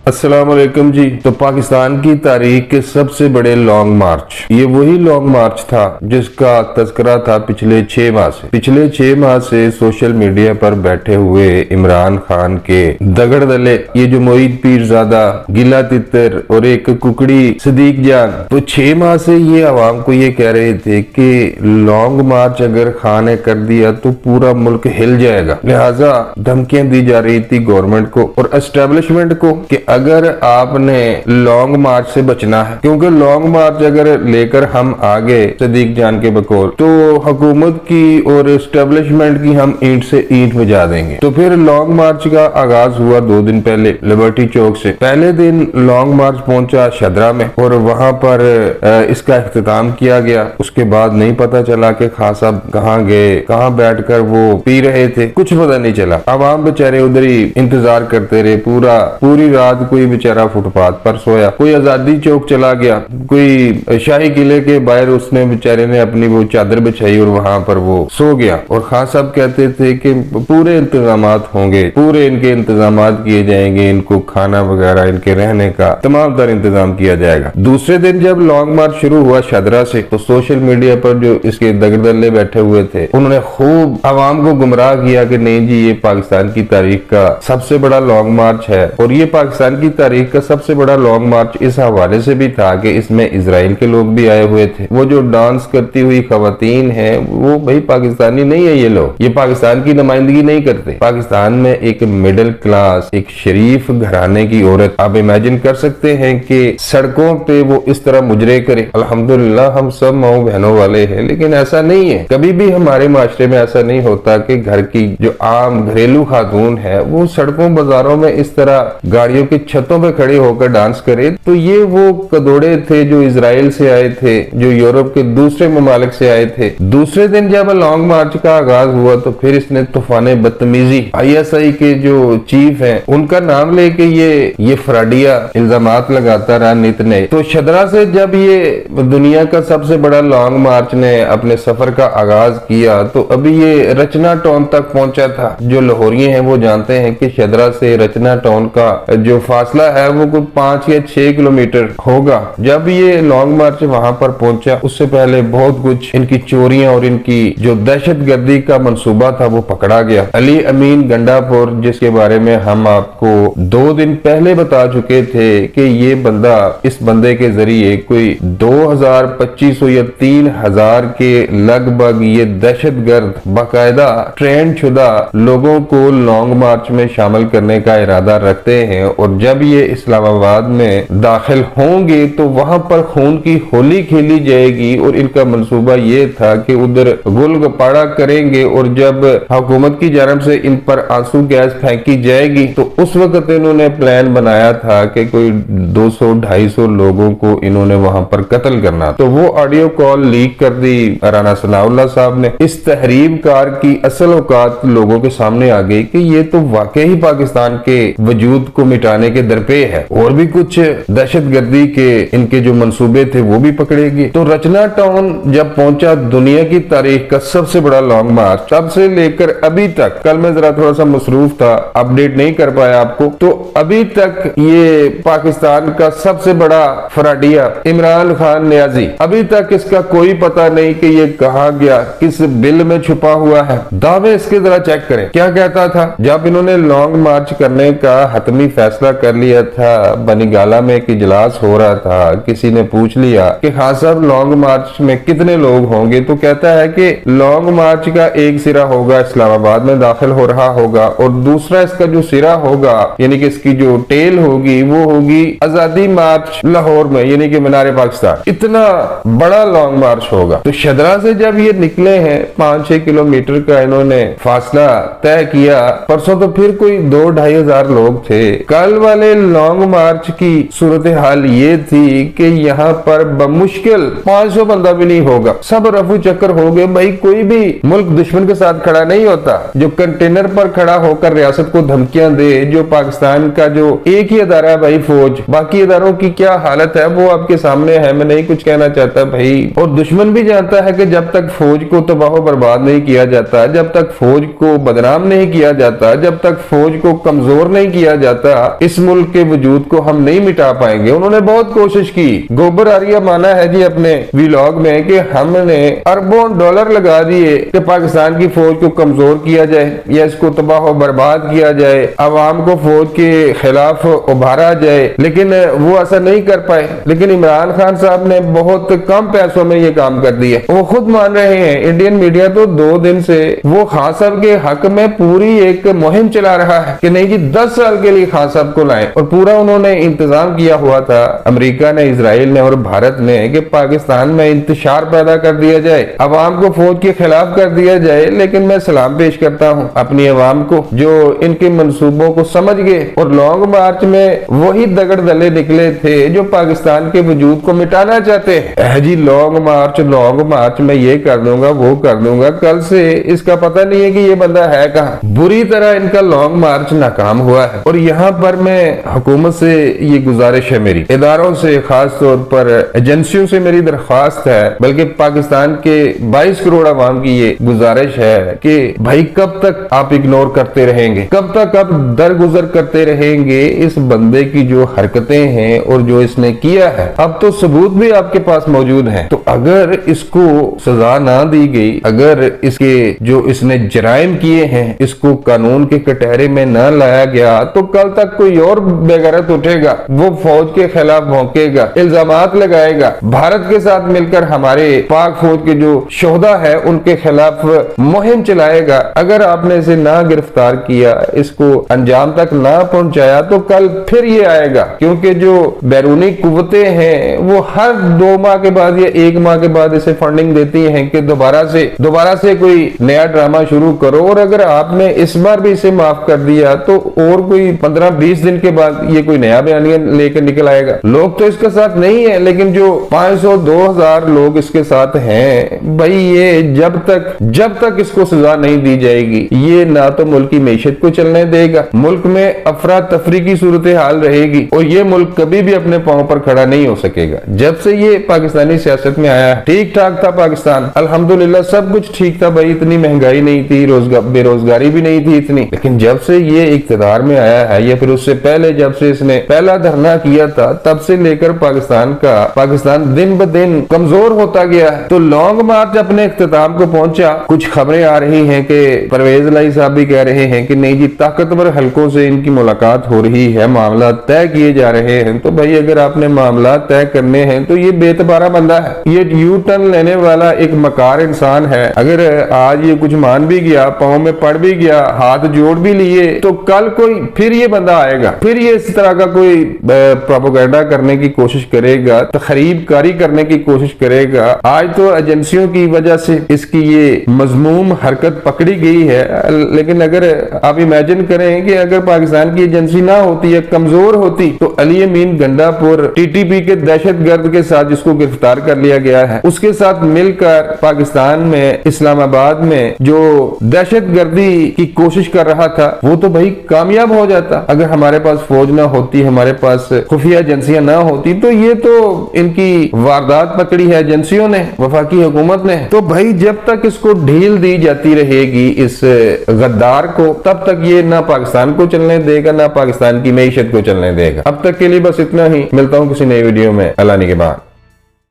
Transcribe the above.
अस्सलाम वालेकुम जी। तो पाकिस्तान की तारीख के सबसे बड़े लॉन्ग मार्च, ये वही लॉन्ग मार्च था जिसका तस्करा था पिछले 6 माह से। पिछले 6 माह से सोशल मीडिया पर बैठे हुए इमरान खान के दगड़ दले, ये जो मोईद पीरजादा, गिला तितर और एक कुकड़ी सदीक जान, तो 6 माह से ये आवाम को ये कह रहे थे कि लॉन्ग मार्च अगर खान ने कर दिया तो पूरा मुल्क हिल जाएगा। लिहाजा धमकियां दी जा रही थी गवर्नमेंट को और एस्टेब्लिशमेंट को कि अगर आपने लॉन्ग मार्च से बचना है, क्योंकि लॉन्ग मार्च अगर लेकर हम आगे सदीक जान के बकौल, तो हुकूमत की और एस्टेब्लिशमेंट की हम ईंट से ईंट बजा देंगे। तो फिर लॉन्ग मार्च का आगाज हुआ 2 दिन पहले लिबर्टी चौक से। पहले दिन लॉन्ग मार्च पहुंचा शदरा में और वहां पर इसका इख्तिताम किया गया। उसके बाद नहीं पता चला कि खान साहब कहाँ गए, कहाँ बैठकर वो पी रहे थे, कुछ पता नहीं चला। आवाम बेचारे उधर ही इंतजार करते रहे। पूरी रात कोई बेचारा फुटपाथ पर सोया, कोई आजादी चौक चला गया, कोई शाही किले के बाहर उसने बेचारे ने अपनी वो चादर बिछाई और वहां पर वो सो गया। और खान साहब कहते थे कि पूरे इंतजामात होंगे, पूरे इनके इंतजामात किए जाएंगे, इनको खाना वगैरह, इनके रहने का तमाम तर इंतजाम किया जाएगा। दूसरे दिन जब लॉन्ग मार्च शुरू हुआ शदरा से, तो सोशल मीडिया पर जो इसके दगड़दल्ले बैठे हुए थे, उन्होंने खूब आवाम को गुमराह किया कि नहीं जी, ये पाकिस्तान की तारीख का सबसे बड़ा लॉन्ग मार्च है। और ये पाकिस्तान की तारीख का सबसे बड़ा लॉन्ग मार्च इस हवाले से भी था कि इसमें इजराइल के लोग भी आए हुए थे। वो जो डांस करती हुई खवातीन है, वो भाई पाकिस्तानी नहीं है। ये लोग, ये पाकिस्तान की नुमाइंदगी नहीं करते। पाकिस्तान में एक मिडिल क्लास, एक शरीफ घराने की औरत, आप इमेजिन कर सकते हैं कि सड़कों पे वो इस तरह मुजरे करे। अल्हम्दुलिल्लाह हम सब माओ बहनों वाले हैं, लेकिन ऐसा नहीं है। कभी भी हमारे माशरे में ऐसा नहीं होता कि घर की जो आम घरेलू खातून है वो सड़कों बाजारों में इस तरह गाड़ियों की छतों पे खड़े होकर डांस करे। तो ये वो कदोड़े थे जो इजराइल से आए थे, जो यूरोप के दूसरे ममालिक से आए थे। दूसरे दिन जब लॉन्ग मार्च का आगाज हुआ तो फिर इसने तूफान बदतमीजी, ISI के जो चीफ हैं उनका नाम लेके ये फ्राडिया इल्जामात लगाता रहा नित नए। तो शदरा से जब ये दुनिया का सबसे बड़ा लॉन्ग मार्च ने अपने सफर का आगाज किया, तो अभी ये रचना टाउन तक पहुंचा था। जो लाहौरिये हैं वो जानते हैं कि शदरा से रचना टाउन का जो फासला है वो कुछ 5 या 6 किलोमीटर होगा। जब ये लॉन्ग मार्च वहां पर पहुंचा, उससे पहले बहुत कुछ इनकी चोरियां और इनकी जो दहशतगर्दी का मंसूबा था वो पकड़ा गया। अली अमीन गंडापुर, जिसके बारे में हम आपको 2 दिन पहले बता चुके थे कि ये बंदा, इस बंदे के जरिए कोई 2000-2500 या 3000 के लगभग ये दहशतगर्द बाकायदा ट्रेंड शुदा लोगों को लॉन्ग मार्च में शामिल करने का इरादा रखते हैं। और जब ये इस्लामाबाद में दाखिल होंगे तो वहां पर खून की होली खेली जाएगी। और इनका मंसूबा ये था कि उधर गुलगपाड़ा करेंगे और जब हुकूमत की जानब से इन पर आंसू गैस फेंकी जाएगी तो उस वक्त इन्होंने प्लान बनाया था कि कोई 200-250 लोगों को इन्होंने वहां पर कत्ल करना। तो वो ऑडियो कॉल लीक कर दी राना सनाउल्लाह साहब ने। इस तहरीब कार की असल औकात लोगों के सामने आ गई कि ये तो वाकई ही पाकिस्तान के वजूद को मिटाने के दरपे है। और भी कुछ दहशतगर्दी के इनके जो मंसूबे थे वो भी पकड़ेगी। तो रचना टाउन जब पहुंचा, दुनिया की तारीख का सबसे बड़ा लॉन्ग मार्च, तब से लेकर अभी तक, कल मैं जरा थोड़ा सा मसरूफ था, अपडेट नहीं कर पाया आपको, तो अभी तक ये पाकिस्तान का सबसे बड़ा फ्राडिया इमरान खान नियाजी, अभी तक इसका कोई पता नहीं कि ये कहाँ गया, किस बिल में छुपा हुआ है। दावे इसके जरा चेक करें। क्या कहता था जब इन्होंने लॉन्ग मार्च करने का हतमी फैसला कर लिया था? बनीगाला में एक इजलास हो रहा था, किसी ने पूछ लिया कि खान साहब लॉन्ग मार्च में कितने लोग होंगे? तो कहता है कि लॉन्ग मार्च का एक सिरा होगा इस्लामाबाद में दाखिल हो रहा होगा और दूसरा इसका जो सिरा होगा, यानी कि इसकी जो टेल होगी, वो होगी आजादी मार्च लाहौर में, यानी कि मीनार पाकिस्तान। इतना बड़ा लॉन्ग मार्च होगा। तो शदरा से जब ये निकले हैं, 5-6 किलोमीटर का इन्होंने फासला तय किया। परसों तो फिर कोई 2-2.5 हजार लोग थे। कल वाले लॉन्ग मार्च की सूरत हाल ये थी कि यहाँ पर बमुश्किल 500 बंदा भी नहीं होगा। सब रफू चक्कर हो गए। भाई कोई भी मुल्क दुश्मन के साथ खड़ा नहीं होता। जो कंटेनर पर खड़ा होकर रियासत को धमकियां दे, जो पाकिस्तान का जो एक ही अदारा है भाई फौज, बाकी अदारों की क्या हालत है वो आपके सामने है। मैं नहीं कुछ कहना चाहता भाई। और दुश्मन भी जानता है कि जब तक फौज को तबाह बर्बाद नहीं किया जाता, जब तक फौज को बदनाम नहीं किया जाता, जब तक फौज को कमजोर नहीं किया जाता, इस इस मुल्क के वजूद को हम नहीं मिटा पाएंगे। उन्होंने बहुत कोशिश की। गोबर आर्या माना है जी अपने व्लॉग में कि हमने अरबों डॉलर लगा दिए कि पाकिस्तान की फौज को कमजोर किया जाए या इसको तबाह बर्बाद किया जाए, अवाम को फौज के खिलाफ उभारा जाए, लेकिन वो ऐसा नहीं कर पाए। लेकिन इमरान खान साहब ने बहुत कम पैसों में ये काम कर दिया। वो खुद मान रहे हैं, इंडियन मीडिया तो 2 दिन से वो खान साहब के हक में पूरी एक मुहिम चला रहा है कि नहीं जी 10 साल के लिए खान साहब को लाएं, और पूरा उन्होंने इंतजाम किया हुआ था, अमेरिका ने, इजराइल ने और भारत ने, कि पाकिस्तान में इंतशार पैदा कर दिया जाए, अवाम को फौज के खिलाफ कर दिया जाए। लेकिन मैं सलाम पेश करता हूँ अपनी अवाम को जो इनके मंसूबों को समझ गए और लॉन्ग मार्च में वही दगड़ दले निकले थे जो पाकिस्तान के वजूद को मिटाना चाहते हैं। जी लॉन्ग मार्च मैं ये कर दूंगा, वो कर दूंगा, कल से इसका पता नहीं है कि ये बंदा है कहाँ। बुरी तरह इनका लॉन्ग मार्च नाकाम हुआ है। और यहाँ पर मैं हुकूमत से ये गुजारिश है, मेरी इदारों से, खास तौर पर एजेंसियों से मेरी दरख्वास्त है, बल्कि पाकिस्तान के 22 करोड़ आवाम की ये गुजारिश है कि भाई कब तक आप इग्नोर करते रहेंगे, कब तक आप दरगुजर करते रहेंगे इस बंदे की जो हरकतें हैं और जो इसने किया है। अब तो सबूत भी आपके पास मौजूद हैं। तो अगर इसको सजा ना दी गई, अगर इसके जो इसने जराइम किए हैं इसको कानून के कटहरे में न लाया गया, तो कल तक कोई और बेगैरत उठेगा, वो फौज के खिलाफ भौंकेगा, इल्जामात लगाएगा, भारत के साथ मिलकर हमारे पाक फौज के जो शोहदा है उनके खिलाफ मुहिम चलाएगा। अगर आपने इसे ना गिरफ्तार किया, इसको अंजाम तक ना पहुंचाया, तो कल फिर ये आएगा। क्योंकि जो बैरूनी कुव्वतें हैं वो हर 2 माह के बाद या 1 माह के बाद इसे फंडिंग देती हैं कि दोबारा से कोई नया ड्रामा शुरू करो। और अगर आपने इस बार भी इसे माफ कर दिया तो और कोई 15-20 दिन के बाद ये कोई नया बयानिया लेकर निकल आएगा। लोग तो इसके साथ नहीं है, लेकिन जो 500-2000 लोग इसके साथ हैं, भाई ये जब तक इसको सजा नहीं दी जाएगी, ये ना तो मुल्क की मैशत को चलने देगा, मुल्क में अफरा तफरी की सूरत हाल रहेगी, और ये मुल्क कभी भी अपने पांव पर खड़ा नहीं हो सकेगा। जब से ये पाकिस्तानी सियासत में आया, ठीक ठाक था पाकिस्तान, अल्हम्दुलिल्लाह सब कुछ ठीक था भाई, इतनी महंगाई नहीं थी, बेरोजगारी भी नहीं थी इतनी। लेकिन जब से ये इख्तिदार में आया है, या फिर उससे पहले जब से इसने पहला धरना किया था, तब से लेकर पाकिस्तान दिन ब दिन कमजोर होता गया है। तो लॉन्ग मार्च अपने इख्तिताम को पहुंचा। कुछ खबरें आ रही हैं कि परवेज लाई साहब भी कह रहे हैं कि नहीं जी ताकतवर हलकों से इनकी मुलाकात हो रही है, मामला तय किए जा रहे हैं। तो भाई अगर आपने मामला तय करने हैं तो ये बेतबारा बंदा है, ये यू टर्न लेने वाला एक मकार इंसान है। अगर आज ये कुछ मान भी गया, पाँव में पड़ भी गया, हाथ जोड़ भी लिए, तो कल कोई फिर ये बंदा आएगा, फिर ये इस तरह का कोई प्रोपेगेंडा करने की कोशिश करेगा, तखरीबकारी करने की कोशिश करेगा। आज तो एजेंसियों की वजह से इसकी ये मजमूम हरकत पकड़ी गई है। लेकिन अगर आप इमेजिन करें कि अगर पाकिस्तान की एजेंसी ना होती या कमजोर होती, तो अली अमीन गंडापुर टीटीपी के दहशतगर्द के साथ जिसको गिरफ्तार कर लिया गया है, उसके साथ मिलकर पाकिस्तान में, इस्लामाबाद में जो दहशतगर्दी की कोशिश कर रहा था, वो तो भाई कामयाब हो जाता। अगर हमारे पास फौज ना होती, हमारे पास खुफिया एजेंसियां ना होती, तो ये तो इनकी वारदात पकड़ी है एजेंसियों ने, वफाकी हुकूमत ने। तो भाई जब तक इसको ढील दी जाती रहेगी इस गद्दार को, तब तक ये ना पाकिस्तान को चलने देगा, ना पाकिस्तान की मैशत को चलने देगा। अब तक के लिए बस इतना ही। मिलता हूँ किसी नई वीडियो में। अल्लाह के बाद।